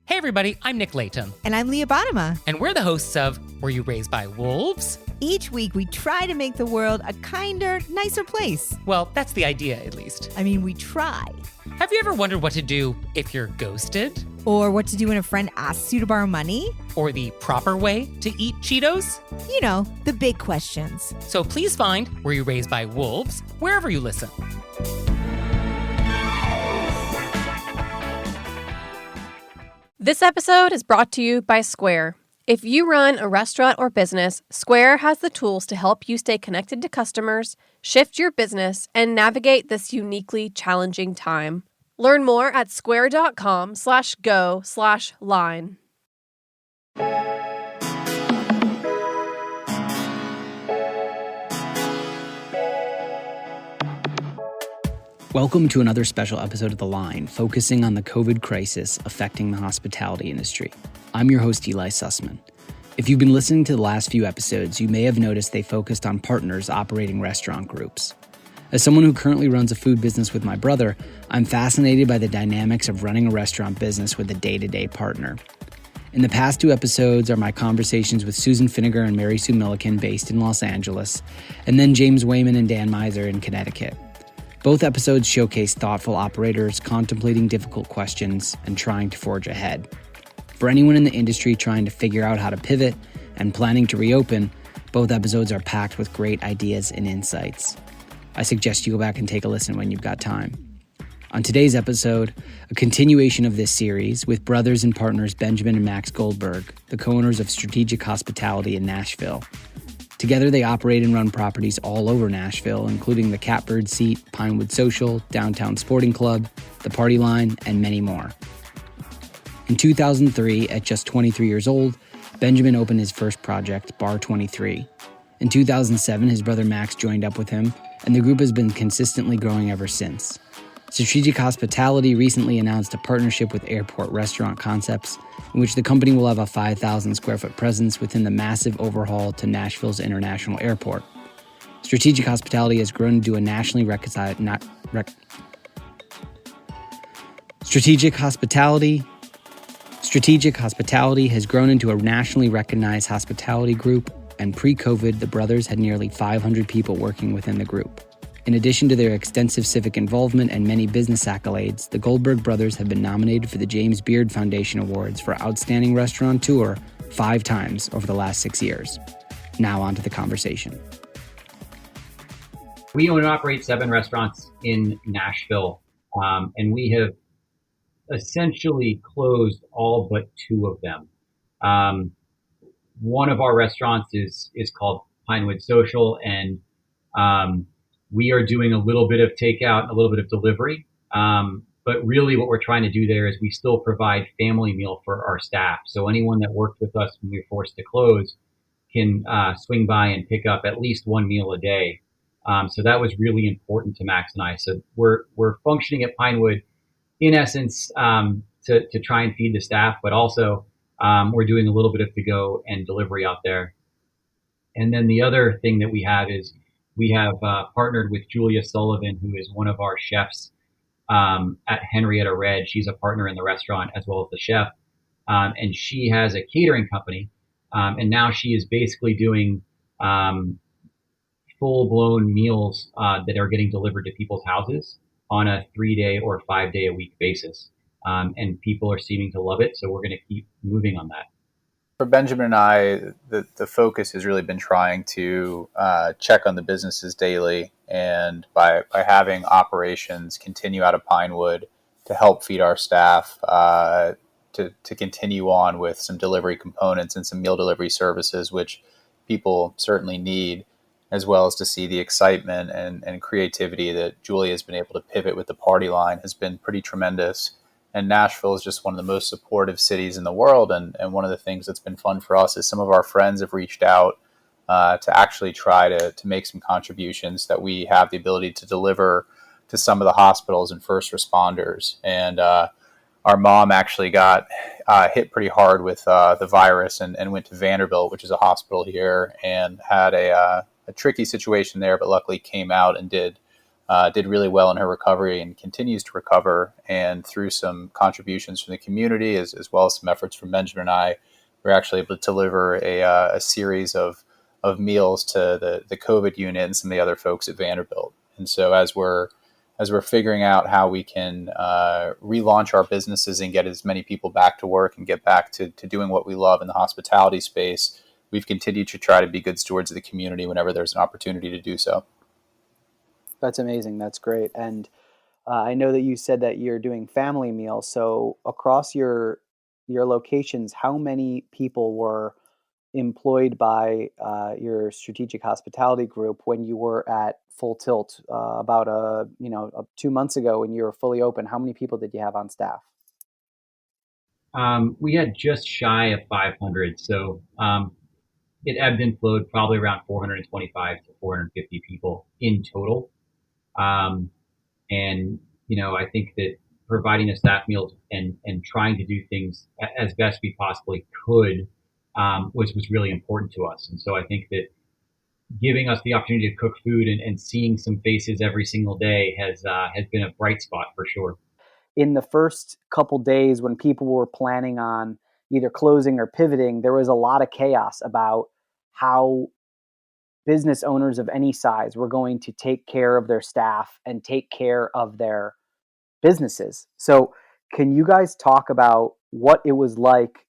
Hey everybody, I'm Nick Layton. And I'm Leah Bottima. And we're the hosts of Were You Raised by Wolves? Each week we try to make the world a kinder, nicer place. Well, that's the idea, at least. I mean, we try. Have you ever wondered what to do if you're ghosted? Or what to do when a friend asks you to borrow money? Or the proper way to eat Cheetos? You know, the big questions. So please find Were You Raised by Wolves wherever you listen. This episode is brought to you by Square. If you run a restaurant or business, Square has the tools to help you stay connected to customers, shift your business, and navigate this uniquely challenging time. Learn more at square.com/go/line. Welcome to another special episode of The Line, focusing on the COVID crisis affecting the hospitality industry. I'm your host, Eli Sussman. If you've been listening to the last few episodes, you may have noticed they focused on partners operating restaurant groups. As someone who currently runs a food business with my brother, I'm fascinated by the dynamics of running a restaurant business with a day-to-day partner. In the past two episodes are my conversations with Susan Finnegar and Mary Sue Milliken, based in Los Angeles, and then James Wayman and Dan Miser in Connecticut. Both episodes showcase thoughtful operators contemplating difficult questions and trying to forge ahead. For anyone in the industry trying to figure out how to pivot and planning to reopen, both episodes are packed with great ideas and insights. I suggest you go back and take a listen when you've got time. On today's episode, a continuation of this series with brothers and partners Benjamin and Max Goldberg, the co-owners of Strategic Hospitality in Nashville. Together, they operate and run properties all over Nashville, including the Catbird Seat, Pinewood Social, Downtown Sporting Club, the Party Line, and many more. In 2003, at just 23 years old, Benjamin opened his first project, Bar 23. In 2007, his brother Max joined up with him, and the group has been consistently growing ever since. Strategic Hospitality recently announced a partnership with Airport Restaurant Concepts, in which the company will have a 5,000 square foot presence within the massive overhaul to Nashville's International Airport. Strategic Hospitality has grown into a nationally recognized Strategic Hospitality has grown into a nationally recognized hospitality group, and pre-COVID, the brothers had nearly 500 people working within the group. In addition to their extensive civic involvement and many business accolades, the Goldberg brothers have been nominated for the James Beard Foundation Awards for Outstanding Restaurateur 5 times over the last 6 years. Now on to the conversation. We own and operate 7 restaurants in Nashville, and we have essentially closed all but 2 of them. One of our restaurants is called Pinewood Social, and we are doing a little bit of takeout and a little bit of delivery. But really what we're trying to do there is we still provide family meal for our staff. So anyone that worked with us when we were forced to close can swing by and pick up at least one meal a day. So that was really important to Max and I. So we're functioning at Pinewood in essence to try and feed the staff, but also we're doing a little bit of to-go and delivery out there. And then the other thing that we have is we have partnered with Julia Sullivan, who is one of our chefs at Henrietta Red. She's a partner in the restaurant as well as the chef. And she has a catering company. And now she is basically doing full-blown meals that are getting delivered to people's houses on a 3-day or 5-day-a-week basis. And people are seeming to love it. So we're going to keep moving on that. For Benjamin and I, the focus has really been trying to check on the businesses daily, and by having operations continue out of Pinewood to help feed our staff, to continue on with some delivery components and some meal delivery services, which people certainly need, as well as to see the excitement and creativity that Julia has been able to pivot with the Party Line has been pretty tremendous. And Nashville is just one of the most supportive cities in the world. And one of the things that's been fun for us is some of our friends have reached out to actually try to make some contributions that we have the ability to deliver to some of the hospitals and first responders. And our mom actually got hit pretty hard with the virus and went to Vanderbilt, which is a hospital here, and had a tricky situation there, but luckily came out and did did really well in her recovery and continues to recover. And through some contributions from the community, as well as some efforts from Benjamin and I, we're actually able to deliver a series of meals to the COVID unit and some of the other folks at Vanderbilt. And so as we're figuring out how we can relaunch our businesses and get as many people back to work and get back to doing what we love in the hospitality space, we've continued to try to be good stewards of the community whenever there's an opportunity to do so. That's amazing. That's great. And I know that you said that you're doing family meals. So across your locations, how many people were employed by your strategic hospitality group when you were at full tilt about 2 months ago when you were fully open? How many people did you have on staff? We had just shy of 500, so it ebbed and flowed probably around 425 to 450 people in total. Um, and I think that providing the staff meals and trying to do things as best we possibly could was really important to us. And so I think that giving us the opportunity to cook food and seeing some faces every single day has been a bright spot for sure. In the first couple days when people were planning on either closing or pivoting, there was a lot of chaos about how business owners of any size were going to take care of their staff and take care of their businesses. So, can you guys talk about what it was like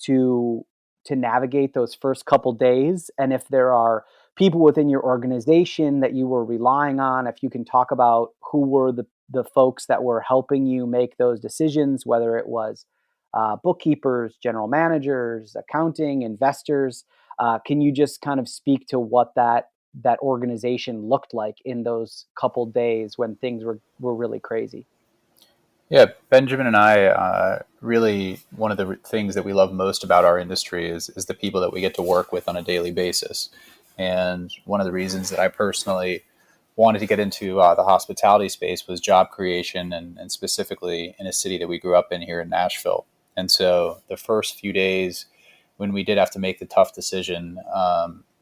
to navigate those first couple days, and if there are people within your organization that you were relying on, if you can talk about who were the folks that were helping you make those decisions, whether it was bookkeepers, general managers, accounting, investors. Can you just kind of speak to what that organization looked like in those couple days when things were really crazy? Yeah, Benjamin and I, really one of the things that we love most about our industry is the people that we get to work with on a daily basis. And one of the reasons that I personally wanted to get into the hospitality space was job creation, and specifically in a city that we grew up in here in Nashville. And so the first few days when we did have to make the tough decision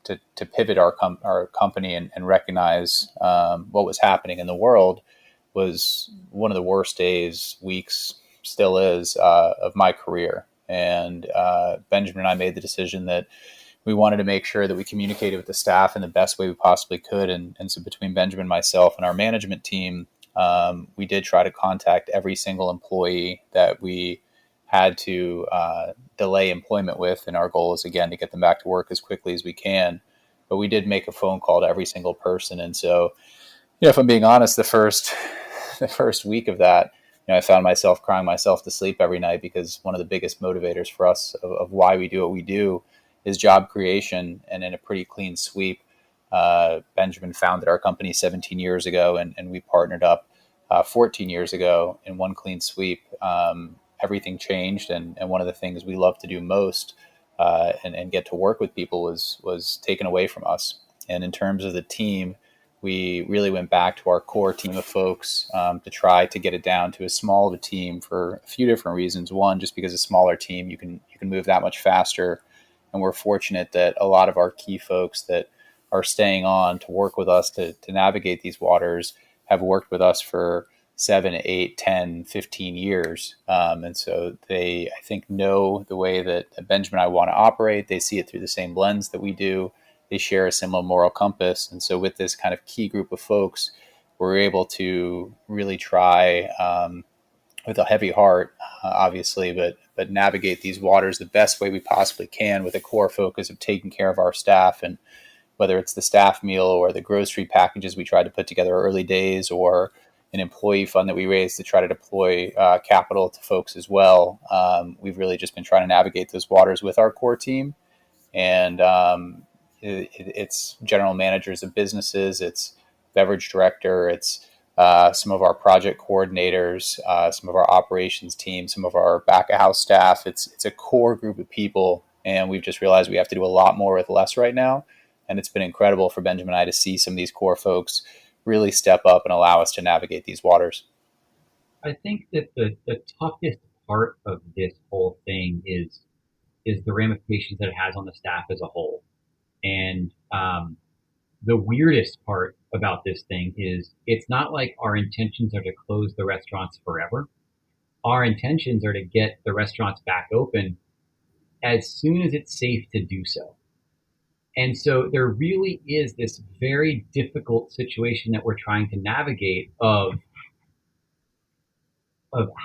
to pivot our company and recognize what was happening in the world was one of the worst days, weeks, still is, of my career. And Benjamin and I made the decision that we wanted to make sure that we communicated with the staff in the best way we possibly could. And so between Benjamin, myself, and our management team, we did try to contact every single employee that we had to delay employment with. And our goal is, again, to get them back to work as quickly as we can. But we did make a phone call to every single person. And so, if I'm being honest, the first week of that, I found myself crying myself to sleep every night, because one of the biggest motivators for us of why we do what we do is job creation. And in a pretty clean sweep, Benjamin founded our company 17 years ago, and we partnered up 14 years ago in one clean sweep. Everything changed, and one of the things we love to do most and get to work with people was taken away from us. And in terms of the team, we really went back to our core team of folks to try to get it down to as small of a team for a few different reasons. One, just because a smaller team, you can move that much faster. And we're fortunate that a lot of our key folks that are staying on to work with us to navigate these waters have worked with us for 7, 8, 10, 15 years. And so they, I think, know the way that Benjamin and I want to operate. They see it through the same lens that we do. They share a similar moral compass. And so with this kind of key group of folks, we're able to really try with a heavy heart, obviously, but navigate these waters the best way we possibly can, with a core focus of taking care of our staff. And whether it's the staff meal or the grocery packages we tried to put together early days, or an employee fund that we raised to try to deploy capital to folks as well, we've really just been trying to navigate those waters with our core team. And it's general managers of businesses, it's beverage director, it's some of our project coordinators, some of our operations team, some of our back of house staff. It's a core group of people, and we've just realized we have to do a lot more with less right now. And it's been incredible for Benjamin and I to see some of these core folks really step up and allow us to navigate these waters. I think that the toughest part of this whole thing is the ramifications that it has on the staff as a whole. And the weirdest part about this thing is it's not like our intentions are to close the restaurants forever. Our intentions are to get the restaurants back open as soon as it's safe to do so. And so there really is this very difficult situation that we're trying to navigate of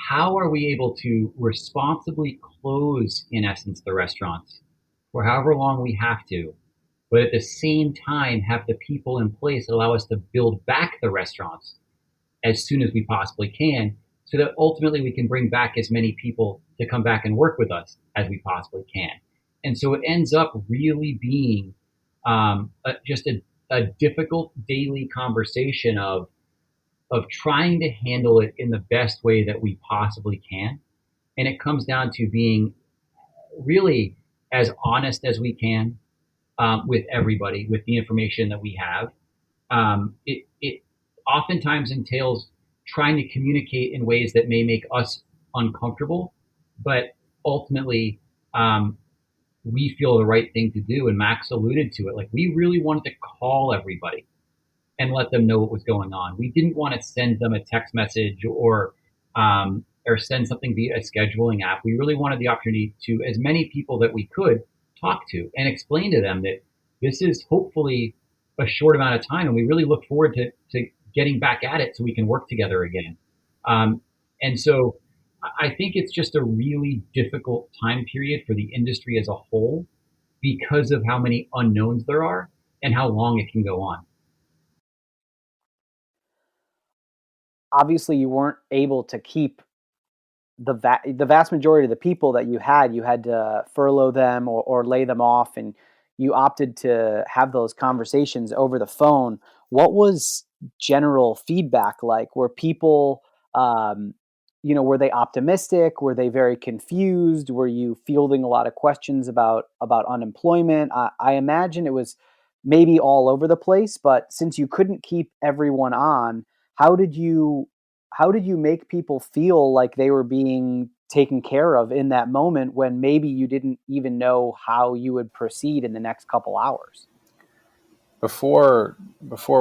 how are we able to responsibly close, in essence, the restaurants for however long we have to, but at the same time have the people in place that allow us to build back the restaurants as soon as we possibly can, so that ultimately we can bring back as many people to come back and work with us as we possibly can. And so it ends up really being just a difficult daily conversation of trying to handle it in the best way that we possibly can. And it comes down to being really as honest as we can with everybody, with the information that we have. It oftentimes entails trying to communicate in ways that may make us uncomfortable, but ultimately we feel the right thing to do. And Max alluded to it. Like, we really wanted to call everybody and let them know what was going on. We didn't want to send them a text message or send something via a scheduling app. We really wanted the opportunity to, as many people that we could, talk to and explain to them that this is hopefully a short amount of time, and we really look forward to getting back at it so we can work together again. And so I think it's just a really difficult time period for the industry as a whole because of how many unknowns there are and how long it can go on. Obviously, you weren't able to keep the vast majority of the people that you had to furlough them or lay them off, and you opted to have those conversations over the phone. What was general feedback like? Were people, were they optimistic? Were they very confused? Were you fielding a lot of questions about unemployment? I imagine it was maybe all over the place, but since you couldn't keep everyone on, how did you make people feel like they were being taken care of in that moment when maybe you didn't even know how you would proceed in the next couple hours? Before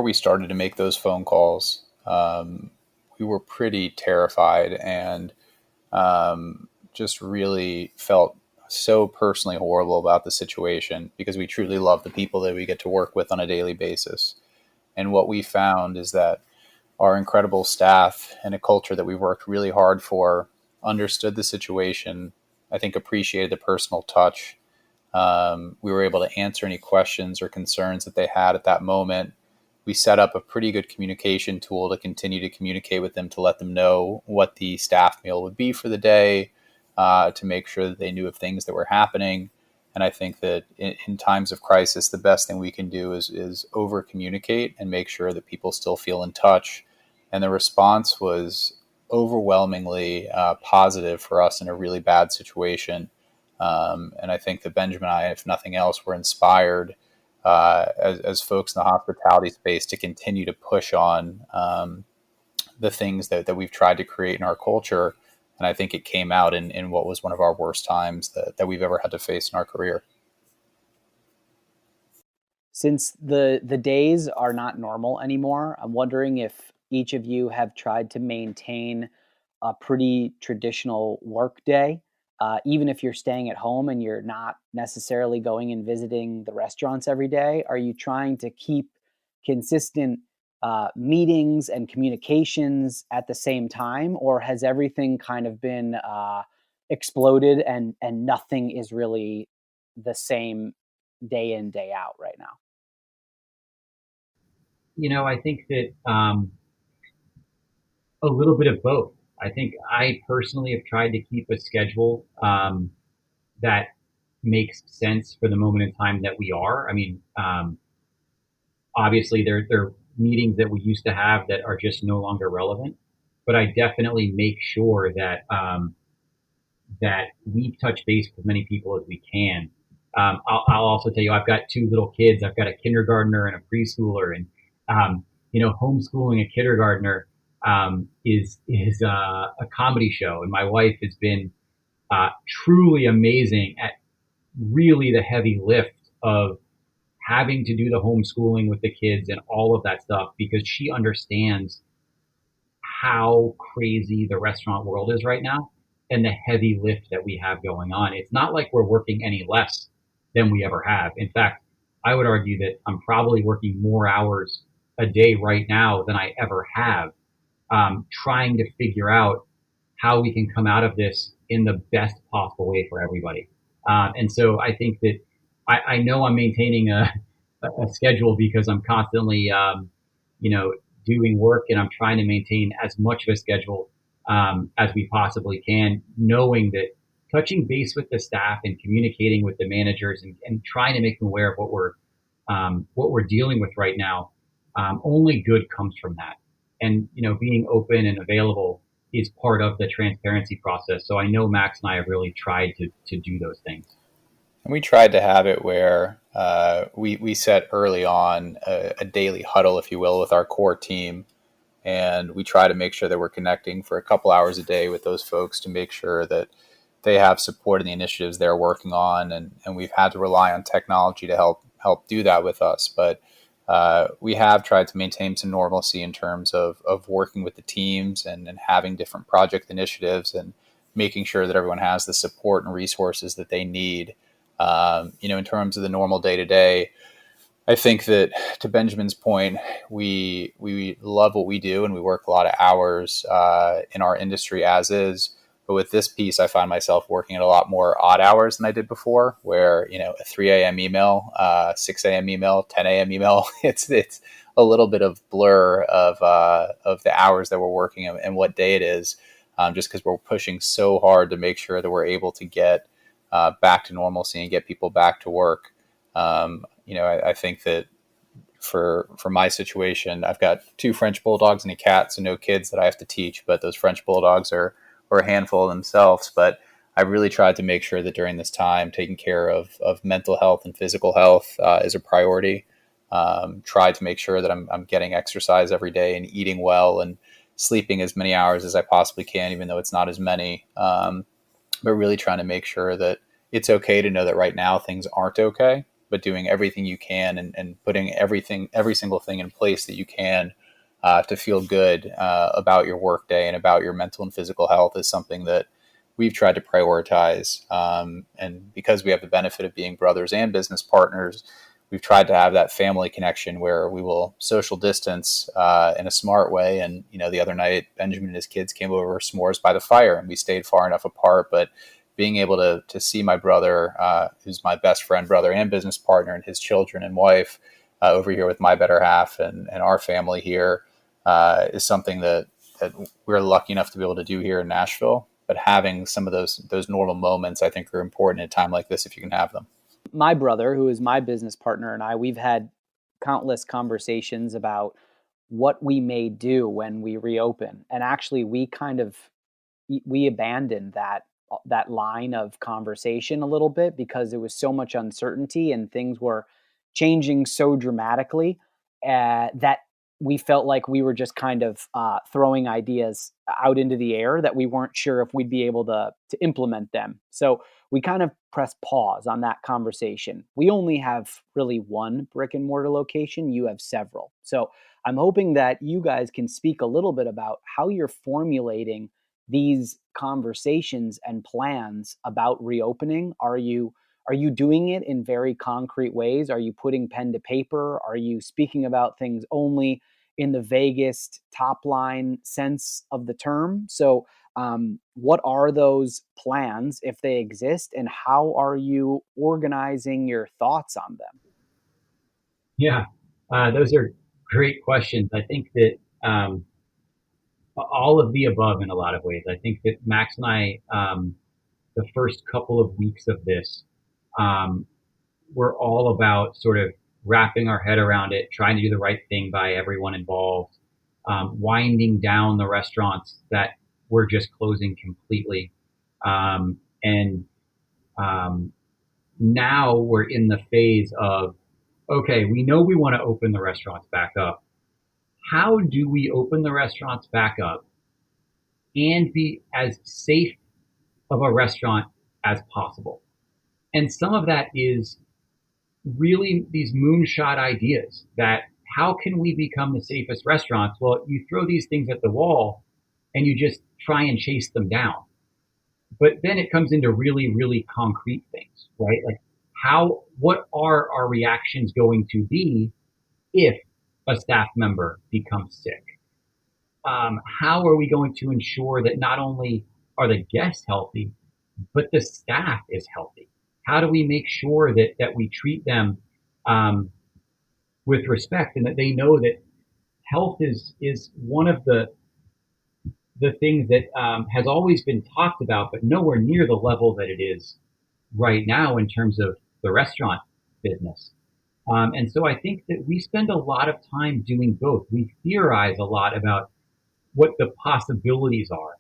we started to make those phone calls, we were pretty terrified and just really felt so personally horrible about the situation, because we truly love the people that we get to work with on a daily basis. And what we found is that our incredible staff and a culture that we worked really hard for understood the situation, I think appreciated the personal touch. We were able to answer any questions or concerns that they had at that moment. We set up a pretty good communication tool to continue to communicate with them, to let them know what the staff meal would be for the day, to make sure that they knew of things that were happening. And I think that in times of crisis, the best thing we can do is over communicate and make sure that people still feel in touch. And the response was overwhelmingly positive for us in a really bad situation. And I think that Benjamin and I, if nothing else, were inspired as folks in the hospitality space to continue to push on the things that we've tried to create in our culture. And I think it came out in what was one of our worst times that we've ever had to face in our career. Since the days are not normal anymore, I'm wondering if each of you have tried to maintain a pretty traditional work day, even if you're staying at home and you're not necessarily going and visiting the restaurants every day. Are you trying to keep consistent meetings and communications at the same time, or has everything kind of been exploded and nothing is really the same day in, day out right now? I think that a little bit of both. I think I personally have tried to keep a schedule that makes sense for the moment in time that we are. I mean, obviously there are meetings that we used to have that are just no longer relevant, but I definitely make sure that that we touch base with as many people as we can. I'll also tell you, I've got two little kids. I've got a kindergartner and a preschooler, and homeschooling a kindergartner is a comedy show, and my wife has been truly amazing at really the heavy lift of having to do the homeschooling with the kids and all of that stuff because she understands how crazy the restaurant world is right now and the heavy lift that we have going on. It's not like we're working any less than we ever have. In fact, I would argue that I'm probably working more hours a day right now than I ever have, trying to figure out how we can come out of this in the best possible way for everybody. And so I think that I know I'm maintaining a schedule because I'm constantly, doing work, and I'm trying to maintain as much of a schedule as we possibly can, knowing that touching base with the staff and communicating with the managers and trying to make them aware of what we're dealing with right now, only good comes from that. And being open and available is part of the transparency process. So I know Max and I have really tried to do those things. And we tried to have it where we set early on a daily huddle, if you will, with our core team. And we try to make sure that we're connecting for a couple hours a day with those folks to make sure that they have support in the initiatives they're working on. And we've had to rely on technology to help do that with us. But we have tried to maintain some normalcy in terms of working with the teams and having different project initiatives and making sure that everyone has the support and resources that they need. In terms of the normal day to day, I think that to Benjamin's point, we love what we do and we work a lot of hours in our industry as is. But with this piece, I find myself working at a lot more odd hours than I did before, where, a 3 a.m. email, 6 a.m. email, 10 a.m. email, it's a little bit of blur of the hours that we're working and what day it is, just because we're pushing so hard to make sure that we're able to get back to normalcy and get people back to work. I think that for my situation, I've got 2 French bulldogs and a cat, so no kids that I have to teach, but those French bulldogs are a handful themselves. But I really tried to make sure that during this time, taking care of mental health and physical health is a priority. Tried to make sure that I'm getting exercise every day and eating well and sleeping as many hours as I possibly can, even though it's not as many. But really trying to make sure that it's okay to know that right now things aren't okay, but doing everything you can and putting every single thing in place that you can to feel good about your workday and about your mental and physical health is something that we've tried to prioritize. And because we have the benefit of being brothers and business partners, we've tried to have that family connection where we will social distance in a smart way. And, the other night, Benjamin and his kids came over s'mores by the fire and we stayed far enough apart. But being able to see my brother, who's my best friend, brother and business partner, and his children and wife over here with my better half and our family here is something that we're lucky enough to be able to do here in Nashville. But having some of those normal moments, I think, are important at a time like this if you can have them. My brother, who is my business partner, and we've had countless conversations about what we may do when we reopen. And actually, we abandoned that line of conversation a little bit because there was so much uncertainty and things were changing so dramatically that we felt like we were just kind of throwing ideas out into the air that we weren't sure if we'd be able to implement them. So we kind of pressed pause on that conversation. We only have really one brick and mortar location. You have several. So I'm hoping that you guys can speak a little bit about how you're formulating these conversations and plans about reopening. Are you doing it in very concrete ways? Are you putting pen to paper? Are you speaking about things only in the vaguest top line sense of the term? So what are those plans if they exist, and how are you organizing your thoughts on them? Yeah, those are great questions. I think that all of the above in a lot of ways. I think that Max and I, the first couple of weeks of this, we're all about sort of wrapping our head around it, trying to do the right thing by everyone involved, winding down the restaurants that were just closing completely. And now we're in the phase of, okay, we know we want to open the restaurants back up. How do we open the restaurants back up and be as safe of a restaurant as possible? And some of that is really these moonshot ideas that how can we become the safest restaurants? Well, you throw these things at the wall and you just try and chase them down. But then it comes into really, really concrete things, right? Like what are our reactions going to be if a staff member becomes sick? How are we going to ensure that not only are the guests healthy, but the staff is healthy? How do we make sure that we treat them with respect and that they know that health is one of the things that has always been talked about, but nowhere near the level that it is right now in terms of the restaurant business. And so I think that we spend a lot of time doing both. We theorize a lot about what the possibilities are.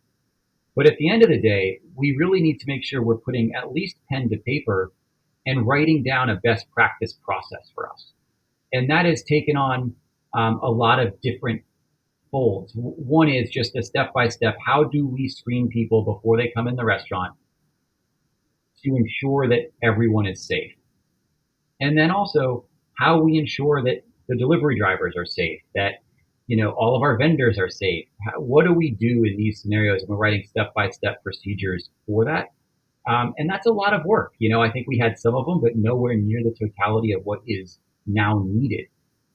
But at the end of the day, we really need to make sure we're putting at least pen to paper and writing down a best practice process for us. And that has taken on a lot of different folds. One is just a step-by-step, how do we screen people before they come in the restaurant to ensure that everyone is safe? And then also how we ensure that the delivery drivers are safe, that all of our vendors are safe. What do we do in these scenarios? And we're writing step-by-step procedures for that. And that's a lot of work. I think we had some of them, but nowhere near the totality of what is now needed.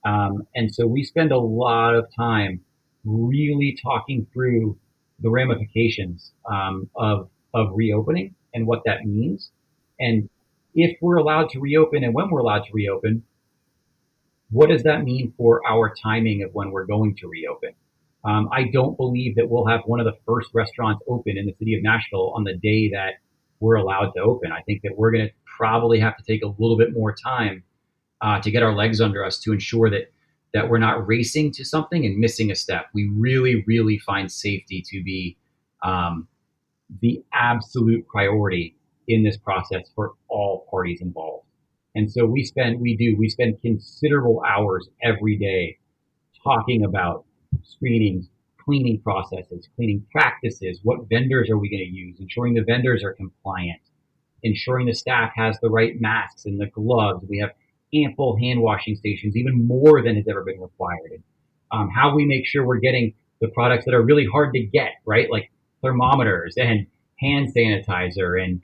And so we spend a lot of time really talking through the ramifications of reopening and what that means. And if we're allowed to reopen and when we're allowed to reopen, what does that mean for our timing of when we're going to reopen? I don't believe that we'll have one of the first restaurants open in the city of Nashville on the day that we're allowed to open. I think that we're going to probably have to take a little bit more time to get our legs under us to ensure that we're not racing to something and missing a step. We really, really find safety to be the absolute priority in this process for all parties involved. And so we spend considerable hours every day talking about screenings, cleaning processes, cleaning practices, what vendors are we going to use, ensuring the vendors are compliant, ensuring the staff has the right masks and the gloves. We have ample hand washing stations, even more than has ever been required. And how we make sure we're getting the products that are really hard to get, right? Like thermometers and hand sanitizer and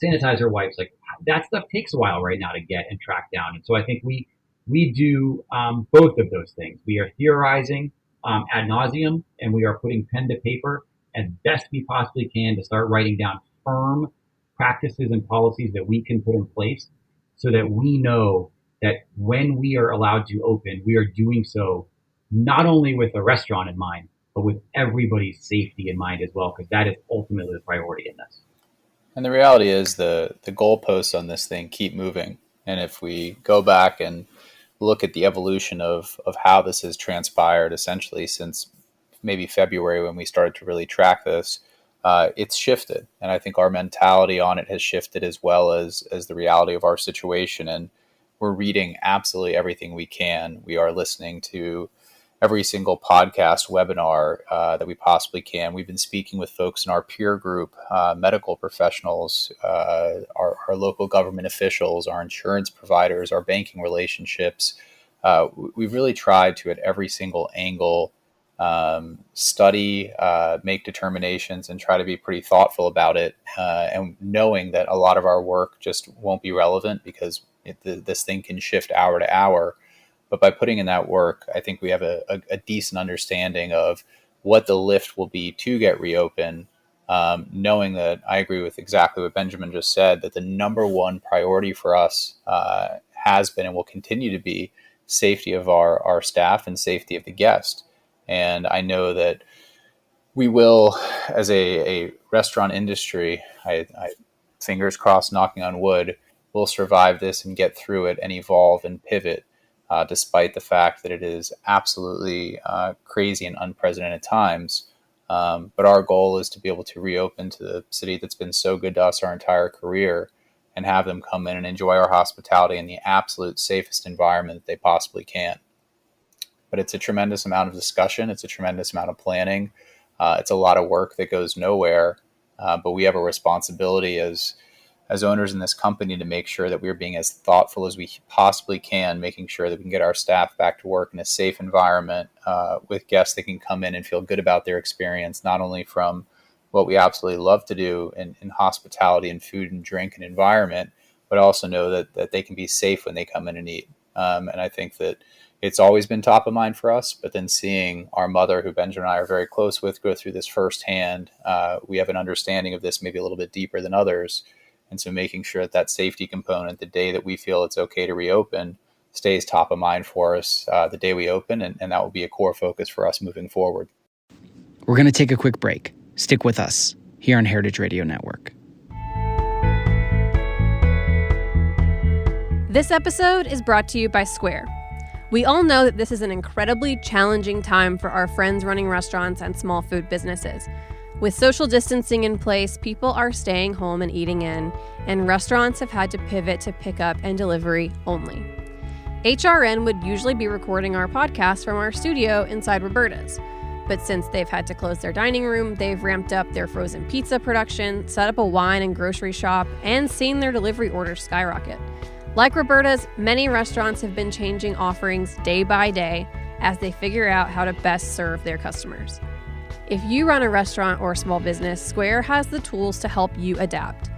sanitizer wipes. Like that stuff takes a while right now to get and track down. And so I think we do both of those things. We are theorizing ad nauseum, and we are putting pen to paper as best we possibly can to start writing down firm practices and policies that we can put in place so that we know that when we are allowed to open, we are doing so not only with the restaurant in mind, but with everybody's safety in mind as well, because that is ultimately the priority in this. And the reality is the goalposts on this thing keep moving. And if we go back and look at the evolution of how this has transpired essentially since maybe February when we started to really track this, it's shifted. And I think our mentality on it has shifted as well as the reality of our situation. And we're reading absolutely everything we can. We are listening to every single podcast, webinar that we possibly can. We've been speaking with folks in our peer group, medical professionals, our local government officials, our insurance providers, our banking relationships. We've really tried to, at every single angle, study, make determinations, and try to be pretty thoughtful about it, and knowing that a lot of our work just won't be relevant because this thing can shift hour to hour. But by putting in that work, I think we have a decent understanding of what the lift will be to get reopened, knowing that I agree with exactly what Benjamin just said, that the number one priority for us has been and will continue to be safety of our staff and safety of the guest. And I know that we will, as a restaurant industry, I fingers crossed, knocking on wood, will survive this and get through it and evolve and pivot. Despite the fact that it is absolutely crazy and unprecedented times. But our goal is to be able to reopen to the city that's been so good to us our entire career and have them come in and enjoy our hospitality in the absolute safest environment that they possibly can. But it's a tremendous amount of discussion. It's a tremendous amount of planning. It's a lot of work that goes nowhere. But we have a responsibility as as owners in this company to make sure that we're being as thoughtful as we possibly can, making sure that we can get our staff back to work in a safe environment with guests that can come in and feel good about their experience, not only from what we absolutely love to do in hospitality and food and drink and environment, but also know that they can be safe when they come in and eat. And I think that it's always been top of mind for us, but then seeing our mother, who Benjamin and I are very close with, go through this firsthand, we have an understanding of this maybe a little bit deeper than others. And so making sure that safety component, the day that we feel it's okay to reopen, stays top of mind for us the day we open. And that will be a core focus for us moving forward. We're going to take a quick break. Stick with us here on Heritage Radio Network. This episode is brought to you by Square. We all know that this is an incredibly challenging time for our friends running restaurants and small food businesses. With social distancing in place, people are staying home and eating in, and restaurants have had to pivot to pickup and delivery only. HRN would usually be recording our podcast from our studio inside Roberta's, but since they've had to close their dining room, they've ramped up their frozen pizza production, set up a wine and grocery shop, and seen their delivery orders skyrocket. Like Roberta's, many restaurants have been changing offerings day by day as they figure out how to best serve their customers. If you run a restaurant or small business, Square has the tools to help you adapt.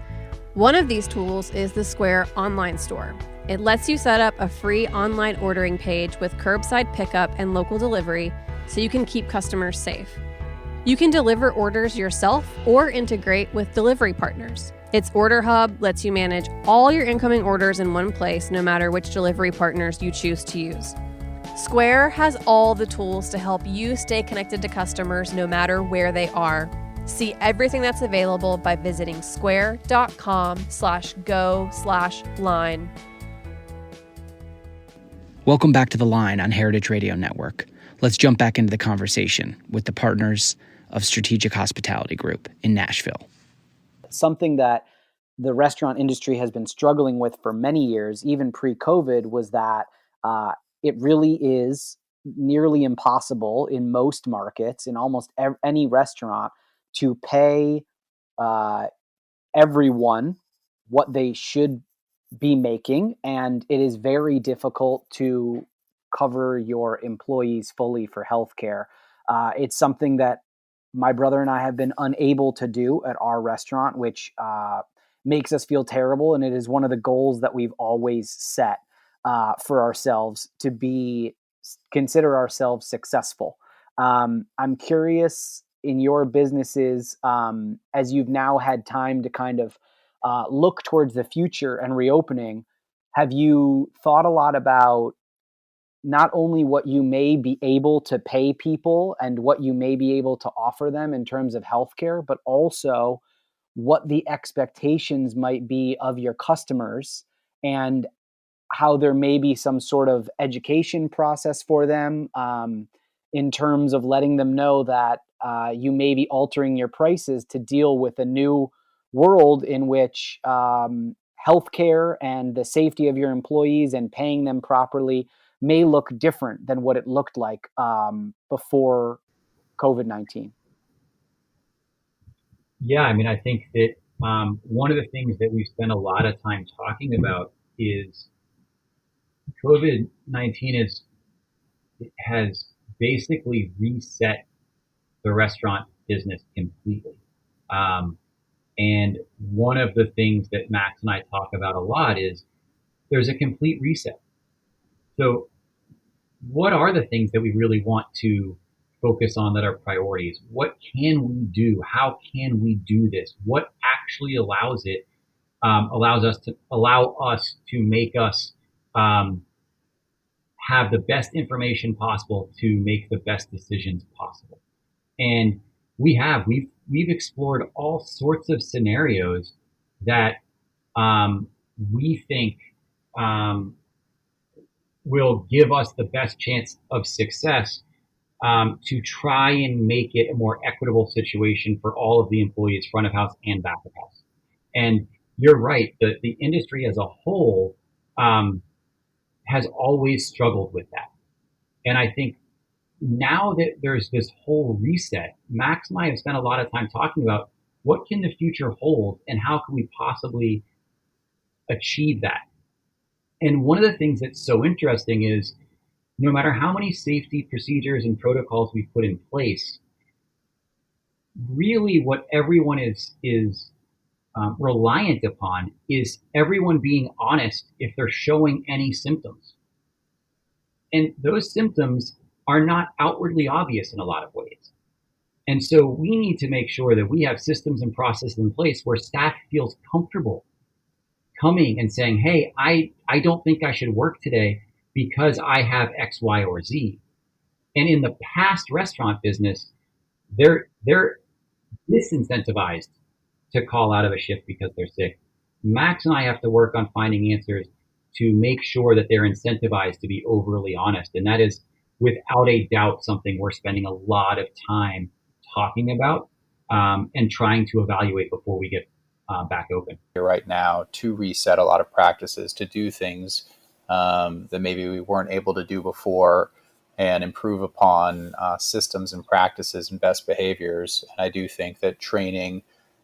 One of these tools is the Square online store. It lets you set up a free online ordering page with curbside pickup and local delivery so you can keep customers safe. You can deliver orders yourself or integrate with delivery partners. Its Order Hub lets you manage all your incoming orders in one place, no matter which delivery partners you choose to use. Square has all the tools to help you stay connected to customers no matter where they are. See everything that's available by visiting square.com/go/line. Welcome back to The Line on Heritage Radio Network. Let's jump back into the conversation with the partners of Strategic Hospitality Group in Nashville. Something that the restaurant industry has been struggling with for many years, even pre-COVID, was that it really is nearly impossible in most markets, in almost any restaurant, to pay everyone what they should be making. And it is very difficult to cover your employees fully for healthcare. It's something that my brother and I have been unable to do at our restaurant, which makes us feel terrible. And it is one of the goals that we've always set for ourselves, to consider ourselves successful. I'm curious, in your businesses, as you've now had time to kind of look towards the future and reopening, have you thought a lot about not only what you may be able to pay people and what you may be able to offer them in terms of healthcare, but also what the expectations might be of your customers, and how there may be some sort of education process for them in terms of letting them know that you may be altering your prices to deal with a new world in which healthcare and the safety of your employees and paying them properly may look different than what it looked like before COVID-19? Yeah, I mean, I think that one of the things that we've spent a lot of time talking about is COVID-19 has basically reset the restaurant business completely. And one of the things that Max and I talk about a lot is there's a complete reset. So what are the things that we really want to focus on that are priorities? What can we do? How can we do this? What actually allows us to make us have the best information possible to make the best decisions possible? And we've explored all sorts of scenarios that we think will give us the best chance of success to try and make it a more equitable situation for all of the employees, front of house and back of house. And you're right, the industry as a whole has always struggled with that. And I think now that there's this whole reset, Max and I have spent a lot of time talking about what can the future hold and how can we possibly achieve that. And one of the things that's so interesting is no matter how many safety procedures and protocols we put in place, really what everyone is reliant upon is everyone being honest if they're showing any symptoms. And those symptoms are not outwardly obvious in a lot of ways. And so we need to make sure that we have systems and processes in place where staff feels comfortable coming and saying, hey, I don't think I should work today because I have X, Y, or Z. And in the past restaurant business, they're disincentivized to call out of a shift because they're sick. Max and I have to work on finding answers to make sure that they're incentivized to be overly honest. And that is without a doubt something we're spending a lot of time talking about and trying to evaluate before we get back open. Right now, to reset a lot of practices, to do things that maybe we weren't able to do before, and improve upon systems and practices and best behaviors. And I do think that training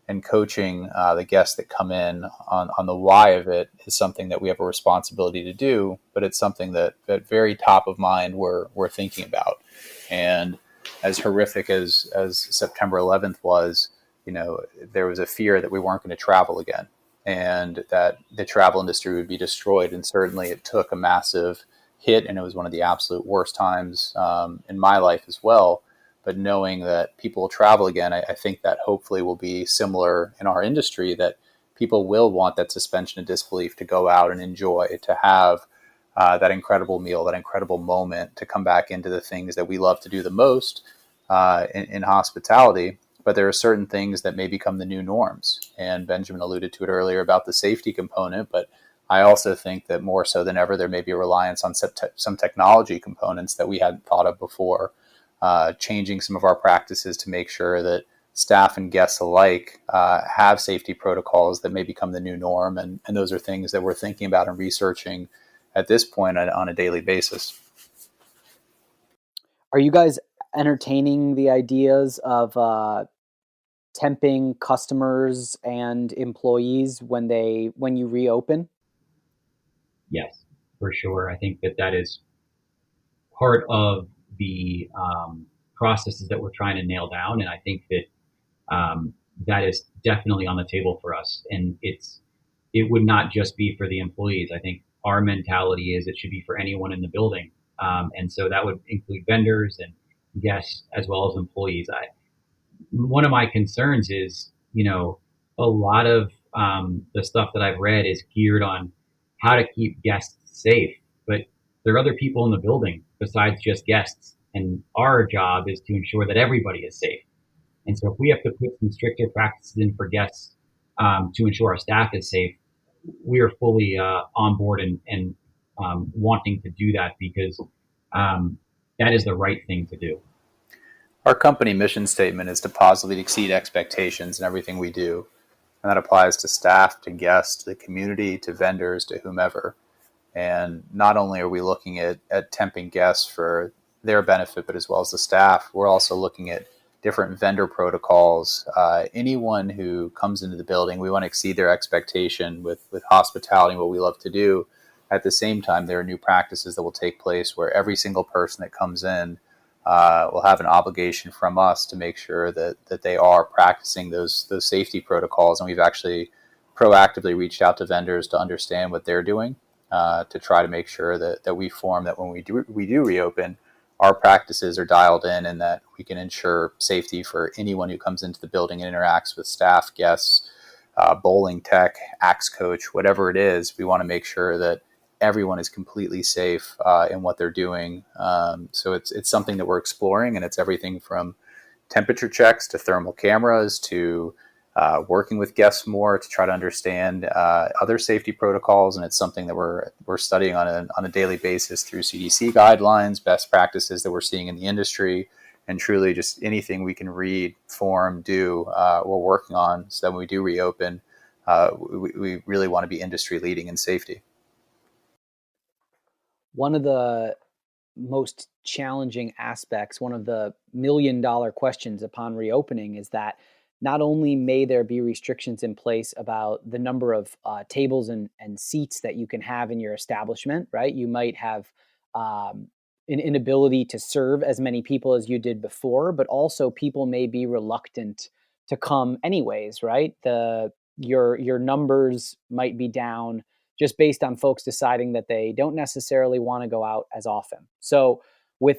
and coaching the guests that come in on the why of it is something that we have a responsibility to do, but it's something that very top of mind we're thinking about. And as horrific as September 11th was, there was a fear that we weren't going to travel again and that the travel industry would be destroyed. And certainly it took a massive hit, and it was one of the absolute worst times in my life as well. But knowing that people will travel again, I think that hopefully will be similar in our industry, that people will want that suspension of disbelief to go out and enjoy, to have that incredible meal, that incredible moment, to come back into the things that we love to do the most in hospitality. But there are certain things that may become the new norms. And Benjamin alluded to it earlier about the safety component, but I also think that more so than ever, there may be a reliance on some technology components that we hadn't thought of before, changing some of our practices to make sure that staff and guests alike have safety protocols that may become the new norm. And those are things that we're thinking about and researching at this point on a daily basis. Are you guys entertaining the ideas of temping customers and employees when you reopen? Yes, for sure. I think that is part of the processes that we're trying to nail down. And I think that that is definitely on the table for us. And it would not just be for the employees. I think our mentality is it should be for anyone in the building. And so that would include vendors and guests as well as employees. One of my concerns is, a lot of the stuff that I've read is geared on how to keep guests safe, but there are other people in the building besides just guests. And our job is to ensure that everybody is safe. And so if we have to put some stricter practices in for guests to ensure our staff is safe, we are fully on board and wanting to do that because that is the right thing to do. Our company mission statement is to positively exceed expectations in everything we do. And that applies to staff, to guests, to the community, to vendors, to whomever. And not only are we looking at temping guests for their benefit, but as well as the staff, we're also looking at different vendor protocols. Anyone who comes into the building, we want to exceed their expectation with hospitality and what we love to do. At the same time, there are new practices that will take place where every single person that comes in will have an obligation from us to make sure that they are practicing those safety protocols. And we've actually proactively reached out to vendors to understand what they're doing to try to make sure that we form that when we do reopen, our practices are dialed in and that we can ensure safety for anyone who comes into the building and interacts with staff, guests, bowling tech, axe coach, whatever it is. We want to make sure that everyone is completely safe in what they're doing. So it's something that we're exploring, and it's everything from temperature checks to thermal cameras to working with guests more to try to understand other safety protocols. And it's something that we're studying on a daily basis through CDC guidelines, best practices that we're seeing in the industry, and truly just anything we can read, form, do, we're working on so that when we do reopen, we really want to be industry leading in safety. One of the most challenging aspects, one of the $1 million questions upon reopening is that not only may there be restrictions in place about the number of tables and seats that you can have in your establishment, right? You might have an inability to serve as many people as you did before, but also people may be reluctant to come anyways, right? Your numbers might be down just based on folks deciding that they don't necessarily want to go out as often. So with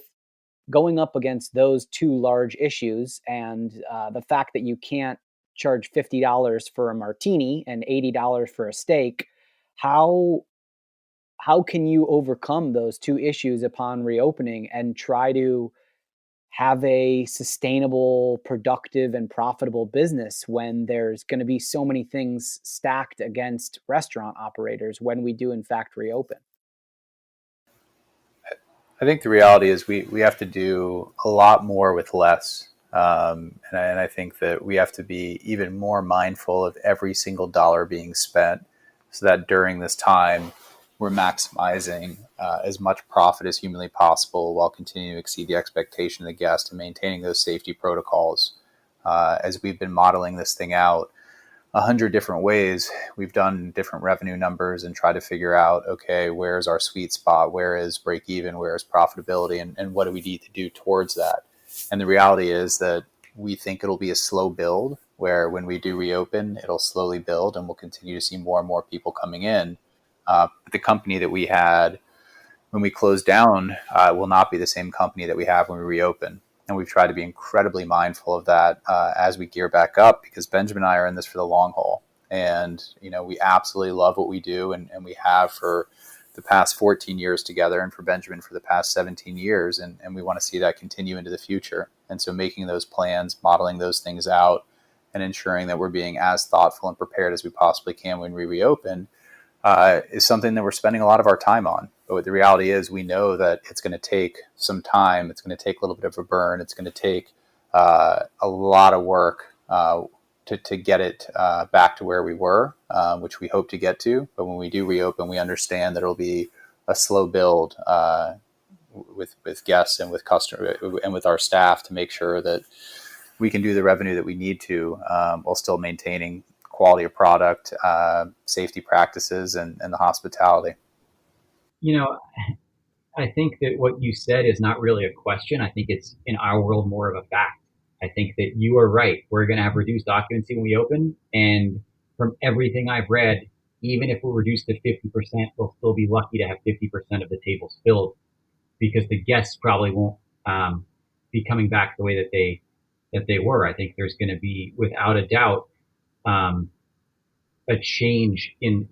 going up against those two large issues and the fact that you can't charge $50 for a martini and $80 for a steak, how can you overcome those two issues upon reopening and try to have a sustainable, productive, and profitable business when there's going to be so many things stacked against restaurant operators when we do in fact reopen? I think the reality is we have to do a lot more with less. And I think that we have to be even more mindful of every single dollar being spent so that during this time, we're maximizing as much profit as humanly possible while continuing to exceed the expectation of the guest and maintaining those safety protocols. As we've been modeling this thing out 100 different ways, we've done different revenue numbers and tried to figure out, okay, where's our sweet spot? Where is break even? Where is profitability? And what do we need to do towards that? And the reality is that we think it'll be a slow build where when we do reopen, it'll slowly build and we'll continue to see more and more people coming in. But the company that we had when we closed down will not be the same company that we have when we reopen. And we've tried to be incredibly mindful of that as we gear back up, because Benjamin and I are in this for the long haul. And, we absolutely love what we do, and we have for the past 14 years together, and for Benjamin for the past 17 years. And we want to see that continue into the future. And so making those plans, modeling those things out, and ensuring that we're being as thoughtful and prepared as we possibly can when we reopen is something that we're spending a lot of our time on. But the reality is we know that it's going to take some time. It's going to take a little bit of a burn. It's going to take a lot of work to get it back to where we were, which we hope to get to. But when we do reopen, we understand that it'll be a slow build with guests and with customers and with our staff to make sure that we can do the revenue that we need to while still maintaining quality of product, safety practices, and the hospitality. I think that what you said is not really a question. I think it's in our world more of a fact. I think that you are right. We're going to have reduced occupancy when we open. And from everything I've read, even if we're reduced to 50%, we'll still be lucky to have 50% of the tables filled, because the guests probably won't be coming back the way that they were. I think there's going to be, without a doubt, a change in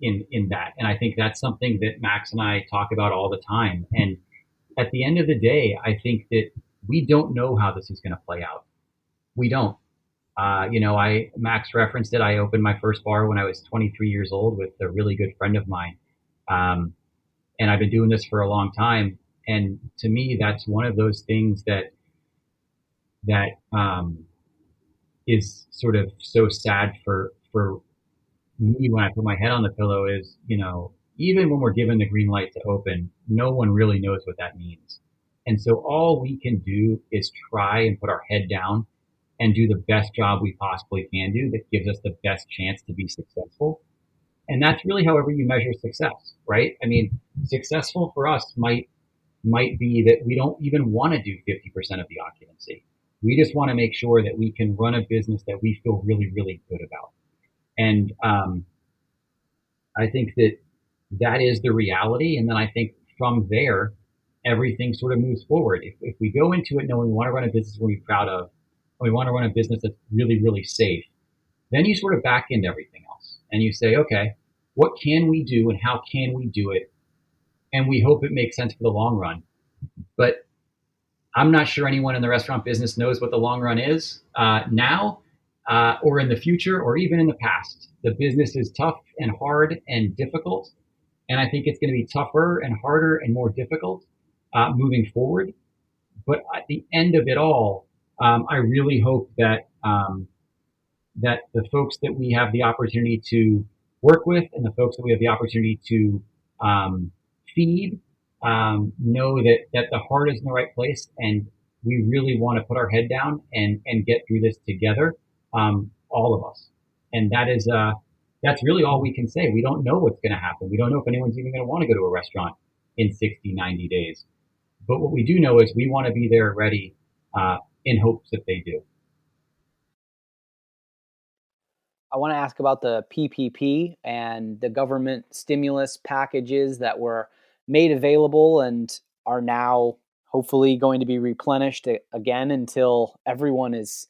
that. And I think that's something that Max and I talk about all the time. And at the end of the day, I think that we don't know how this is going to play out. We don't. Max referenced it. I opened my first bar when I was 23 years old with a really good friend of mine. And I've been doing this for a long time. And to me, that's one of those things that is sort of so sad for me when I put my head on the pillow is, even when we're given the green light to open, no one really knows what that means. And so all we can do is try and put our head down and do the best job we possibly can do that gives us the best chance to be successful. And that's really however you measure success, right? I mean, successful for us might be that we don't even want to do 50% of the occupancy. We just want to make sure that we can run a business that we feel really, really good about. And I think that is the reality. And then I think from there, everything sort of moves forward. If we go into it knowing we want to run a business we're proud of, and we want to run a business that's really, really safe, then you sort of back into everything else. And you say, okay, what can we do and how can we do it? And we hope it makes sense for the long run. But I'm not sure anyone in the restaurant business knows what the long run is now. Or in the future, or even in the past. The business is tough and hard and difficult. And I think it's going to be tougher and harder and more difficult moving forward. But at the end of it all, I really hope that that the folks that we have the opportunity to work with and the folks that we have the opportunity to feed know that the heart is in the right place, and we really want to put our head down and get through this together. all of us. And that's really all we can say. We don't know what's going to happen. We don't know if anyone's even going to want to go to a restaurant in 60, 90 days. But what we do know is we want to be there ready in hopes that they do. I want to ask about the PPP and the government stimulus packages that were made available and are now hopefully going to be replenished again until everyone is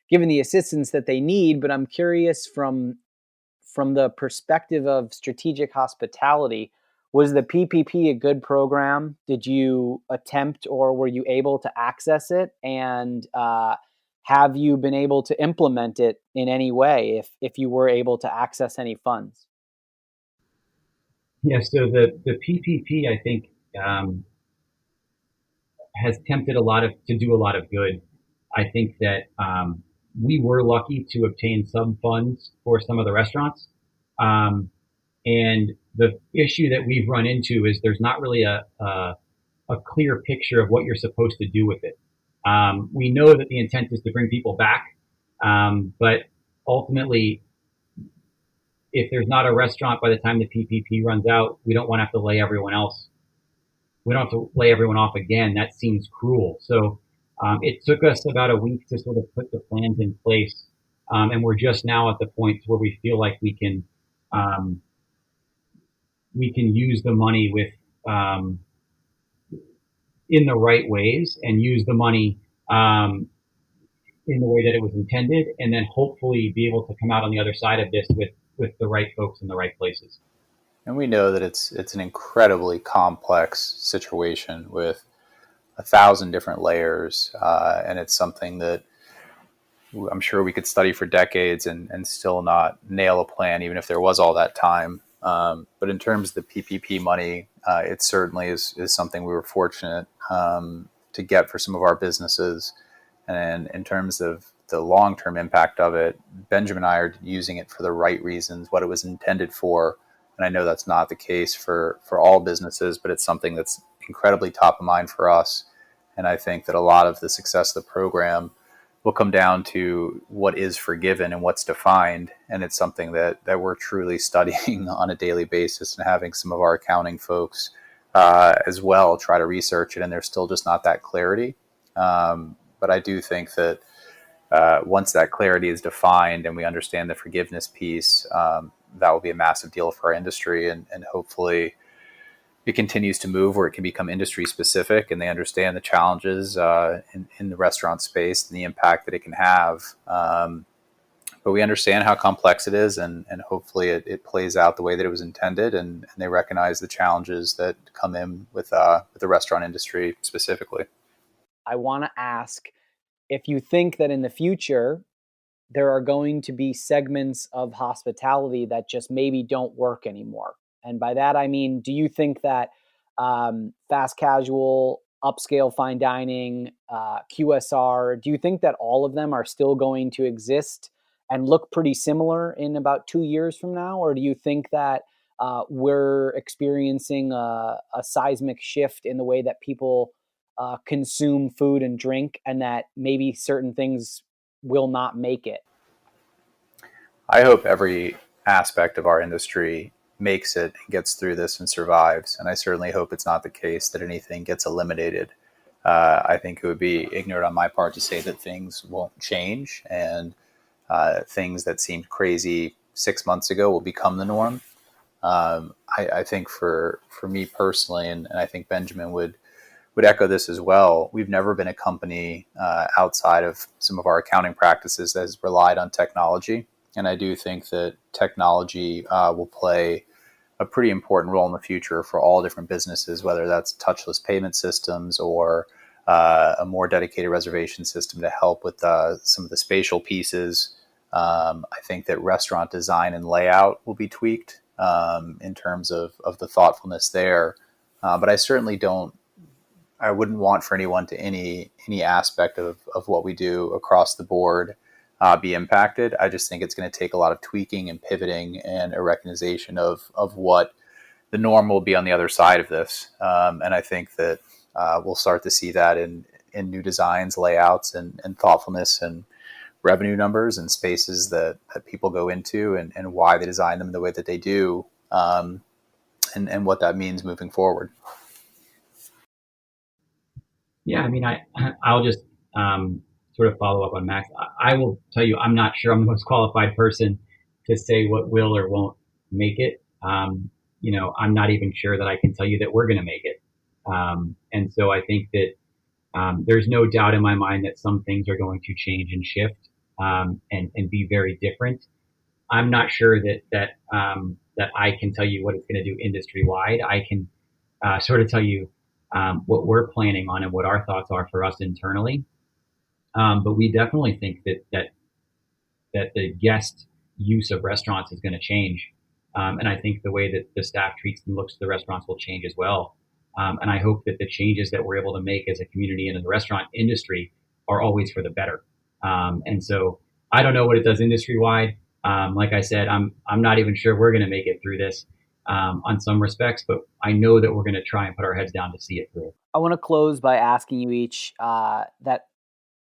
given the assistance that they need. But I'm curious from the perspective of strategic hospitality, was the PPP a good program? Did you attempt or were you able to access it? And have you been able to implement it in any way if you were able to access any funds? Yeah, so the PPP, I think, has tempted to do a lot of good. I think that we were lucky to obtain some funds for some of the restaurants. And the issue that we've run into is there's not really a clear picture of what you're supposed to do with it. We know that the intent is to bring people back, but ultimately, if there's not a restaurant by the time the PPP runs out, we don't want to have to lay everyone else. We don't have to lay everyone off again. That seems cruel. So it took us about a week to sort of put the plans in place, and we're just now at the point where we feel like we can use the money with in the right ways and use the money in the way that it was intended, and then hopefully be able to come out on the other side of this with the right folks in the right places. And we know that it's an incredibly complex situation with 1,000 different layers, and it's something that I'm sure we could study for decades and still not nail a plan, even if there was all that time. But in terms of the PPP money, it certainly is something we were fortunate to get for some of our businesses. And in terms of the long-term impact of it, Benjamin and I are using it for the right reasons, what it was intended for. And I know that's not the case for all businesses, but it's something that's incredibly top of mind for us. And I think that a lot of the success of the program will come down to what is forgiven and what's defined. And it's something that we're truly studying on a daily basis and having some of our accounting folks as well try to research it. And there's still just not that clarity. But I do think that once that clarity is defined and we understand the forgiveness piece, that will be a massive deal for our industry. And hopefully it continues to move where it can become industry specific and they understand the challenges in the restaurant space and the impact that it can have. But we understand how complex it is, and hopefully it plays out the way that it was intended, and they recognize the challenges that come in with the restaurant industry specifically. I want to ask if you think that in the future there are going to be segments of hospitality that just maybe don't work anymore. And by that, I mean, do you think that fast casual, upscale fine dining, QSR, do you think that all of them are still going to exist and look pretty similar in about 2 years from now? Or do you think that we're experiencing a seismic shift in the way that people consume food and drink, and that maybe certain things will not make it? I hope every aspect of our industry makes it and gets through this and survives. And I certainly hope it's not the case that anything gets eliminated. I think it would be ignorant on my part to say that things won't change, and things that seemed crazy 6 months ago will become the norm. I think for me personally, and I think Benjamin would echo this as well, we've never been a company outside of some of our accounting practices that has relied on technology. And I do think that technology will play a pretty important role in the future for all different businesses, whether that's touchless payment systems or a more dedicated reservation system to help with some of the spatial pieces. I think that restaurant design and layout will be tweaked in terms of the thoughtfulness there. But I certainly I wouldn't want for anyone to any aspect of what we do across the board be impacted. I just think it's going to take a lot of tweaking and pivoting and a recognition of what the norm will be on the other side of this. And I think that we'll start to see that in new designs, layouts, and thoughtfulness and revenue numbers and spaces that people go into, and why they design them the way that they do, and what that means moving forward. Yeah, I mean, I'll just sort of follow up on Max. I will tell you, I'm not sure I'm the most qualified person to say what will or won't make it. I'm not even sure that I can tell you that we're going to make it. And so I think that there's no doubt in my mind that some things are going to change and shift, and be very different. I'm not sure that I can tell you what it's going to do industry wide. I can sort of tell you what we're planning on and what our thoughts are for us internally. But we definitely think that the guest use of restaurants is going to change. And I think the way that the staff treats and looks at the restaurants will change as well. And I hope that the changes that we're able to make as a community and in the restaurant industry are always for the better. And so I don't know what it does industry wide. Like I said, I'm not even sure we're going to make it through this on some respects, but I know that we're going to try and put our heads down to see it through. I want to close by asking you each that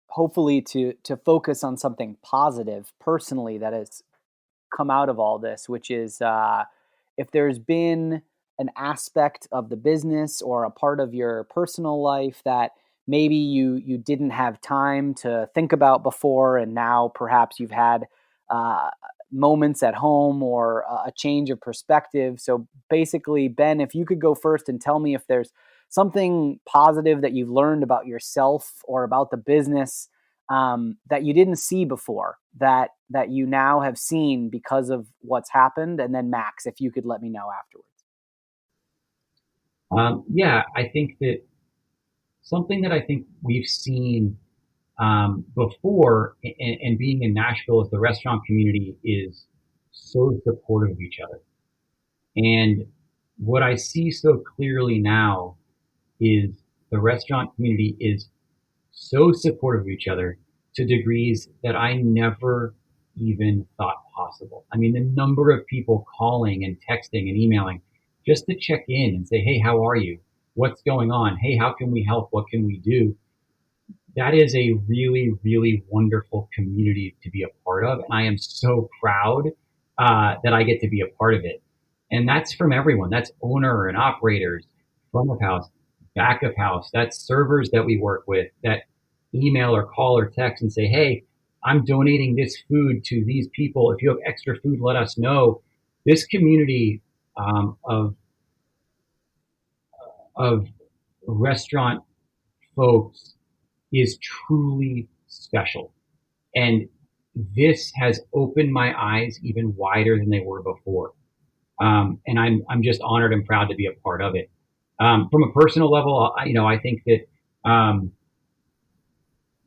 hopefully to focus on something positive personally that has come out of all this, which is if there's been an aspect of the business or a part of your personal life that maybe you didn't have time to think about before, and now perhaps you've had moments at home or a change of perspective. So basically, Ben, if you could go first and tell me if there's something positive that you've learned about yourself or about the business that you didn't see before, that you now have seen because of what's happened. And then Max, if you could let me know afterwards. Yeah, I think that something that I think we've seen before, and being in Nashville, is the restaurant community is so supportive of each other. And what I see so clearly now is the restaurant community is so supportive of each other to degrees that I never even thought possible. I mean, the number of people calling and texting and emailing just to check in and say, hey, how are you? What's going on? Hey, how can we help? What can we do? That is a really, really wonderful community to be a part of. And I am so proud that I get to be a part of it. And that's from everyone. That's owner and operators, front of house, back of house. That's servers that we work with that email or call or text and say, hey, I'm donating this food to these people. If you have extra food, let us know. This community of restaurant folks is truly special. And this has opened my eyes even wider than they were before. And I'm just honored and proud to be a part of it. From a personal level, I think that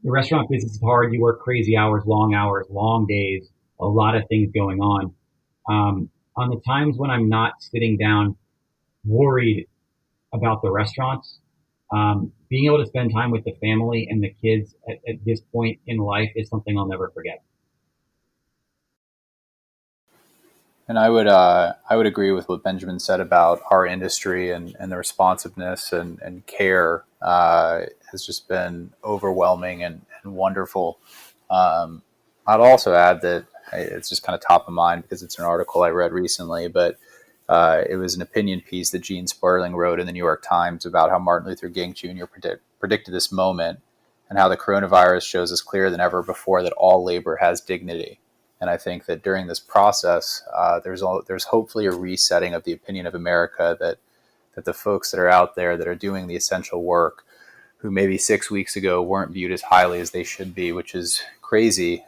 the restaurant business is hard. You work crazy hours, long days, a lot of things going on. On the times when I'm not sitting down worried about the restaurants, being able to spend time with the family and the kids at this point in life is something I'll never forget. And I would agree with what Benjamin said about our industry, and the responsiveness and care has just been overwhelming and wonderful. I'd also add that it's just kind of top of mind because it's an article I read recently, but it was an opinion piece that Gene Sperling wrote in the New York Times about how Martin Luther King Jr. predicted this moment, and how the coronavirus shows us clearer than ever before that all labor has dignity. And I think that during this process, there's hopefully a resetting of the opinion of America that the folks that are out there that are doing the essential work, who maybe 6 weeks ago weren't viewed as highly as they should be, which is crazy,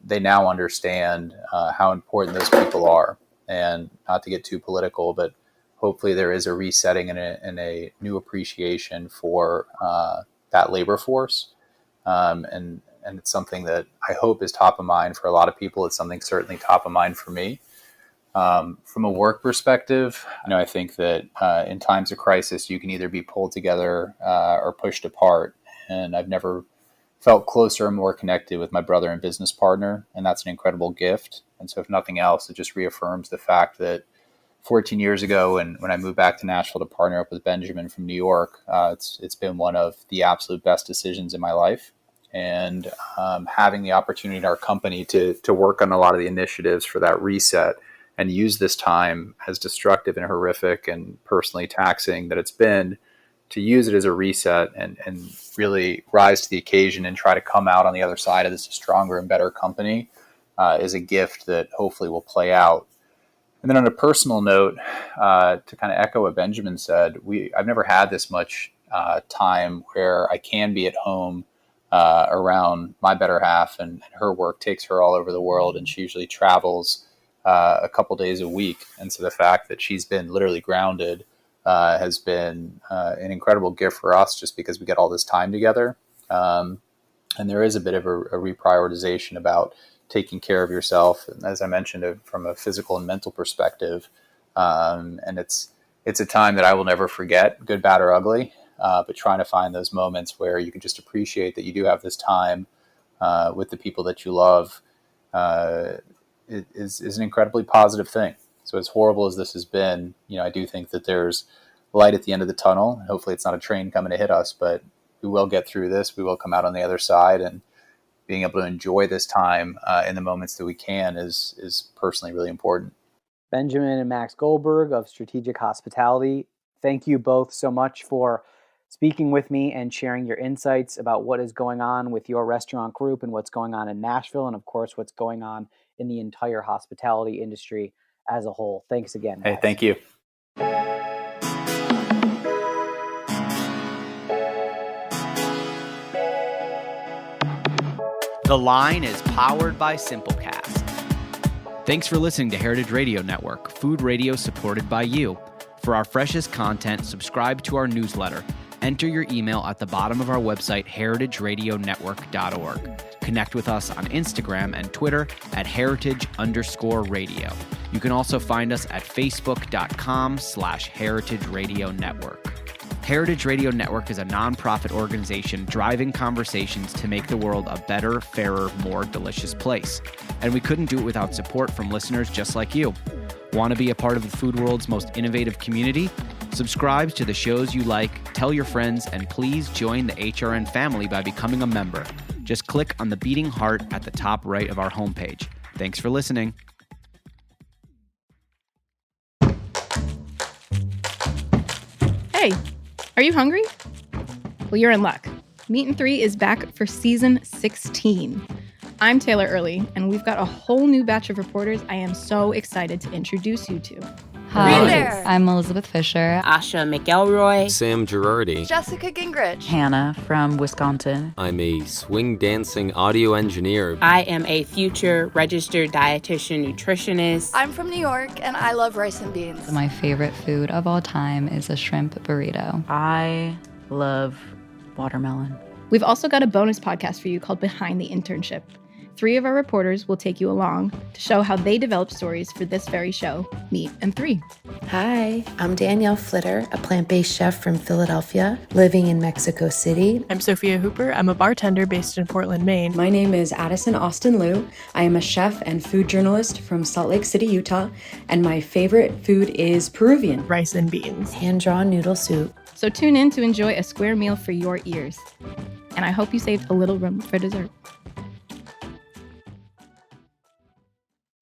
they now understand how important those people are. And not to get too political, but hopefully there is a resetting and a new appreciation for that labor force. And it's something that I hope is top of mind for a lot of people. It's something certainly top of mind for me. From a work perspective, I think that in times of crisis, you can either be pulled together or pushed apart. And I've never felt closer and more connected with my brother and business partner, and that's an incredible gift. And so if nothing else, it just reaffirms the fact that 14 years ago, and when I moved back to Nashville to partner up with Benjamin from New York, it's been one of the absolute best decisions in my life. and having the opportunity in our company to work on a lot of the initiatives for that reset and use this time, as destructive and horrific and personally taxing that it's been, to use it as a reset and really rise to the occasion and try to come out on the other side of this a stronger and better company is a gift that hopefully will play out. And then on a personal note, to kind of echo what Benjamin said, I've never had this much time where I can be at home around my better half, and her work takes her all over the world, and she usually travels a couple days a week. And so the fact that she's been literally grounded has been an incredible gift for us, just because we get all this time together. And there is a bit of a reprioritization about taking care of yourself, as I mentioned, from a physical and mental perspective. And it's a time that I will never forget, good, bad, or ugly. But trying to find those moments where you can just appreciate that you do have this time with the people that you love is an incredibly positive thing. So as horrible as this has been, I do think that there's light at the end of the tunnel. Hopefully it's not a train coming to hit us, but we will get through this. We will come out on the other side, and being able to enjoy this time in the moments that we can is personally really important. Benjamin and Max Goldberg of Strategic Hospitality, thank you both so much for speaking with me and sharing your insights about what is going on with your restaurant group and what's going on in Nashville, and of course what's going on in the entire hospitality industry as a whole. Thanks again, guys. Hey, thank you. The Line is powered by Simplecast. Thanks for listening to Heritage Radio Network, food radio supported by you. For our freshest content, subscribe to our newsletter. Enter your email at the bottom of our website, heritageradionetwork.org. Connect with us on Instagram and Twitter at heritage_radio. You can also find us at facebook.com/Heritage Radio Network. Heritage Radio Network is a nonprofit organization driving conversations to make the world a better, fairer, more delicious place. And we couldn't do it without support from listeners just like you. Want to be a part of the food world's most innovative community? Subscribe to the shows you like, tell your friends, and please join the HRN family by becoming a member. Just click on the beating heart at the top right of our homepage. Thanks for listening. Hey, are you hungry? Well, you're in luck. Meat and 3 is back for season 16. I'm Taylor Early, and we've got a whole new batch of reporters I am so excited to introduce you to. Hi, I'm Elizabeth Fisher. Asha McElroy. Sam Girardi. Jessica Gingrich. Hannah from Wisconsin. I'm a swing dancing audio engineer. I am a future registered dietitian nutritionist. I'm from New York, and I love rice and beans. My favorite food of all time is a shrimp burrito. I love watermelon. We've also got a bonus podcast for you called Behind the Internship. 3 of our reporters will take you along to show how they develop stories for this very show, Meat and 3. Hi, I'm Danielle Flitter, a plant-based chef from Philadelphia, living in Mexico City. I'm Sophia Hooper. I'm a bartender based in Portland, Maine. My name is Addison Austin Liu. I am a chef and food journalist from Salt Lake City, Utah, and my favorite food is Peruvian. Rice and beans. Hand-drawn noodle soup. So tune in to enjoy a square meal for your ears. And I hope you saved a little room for dessert.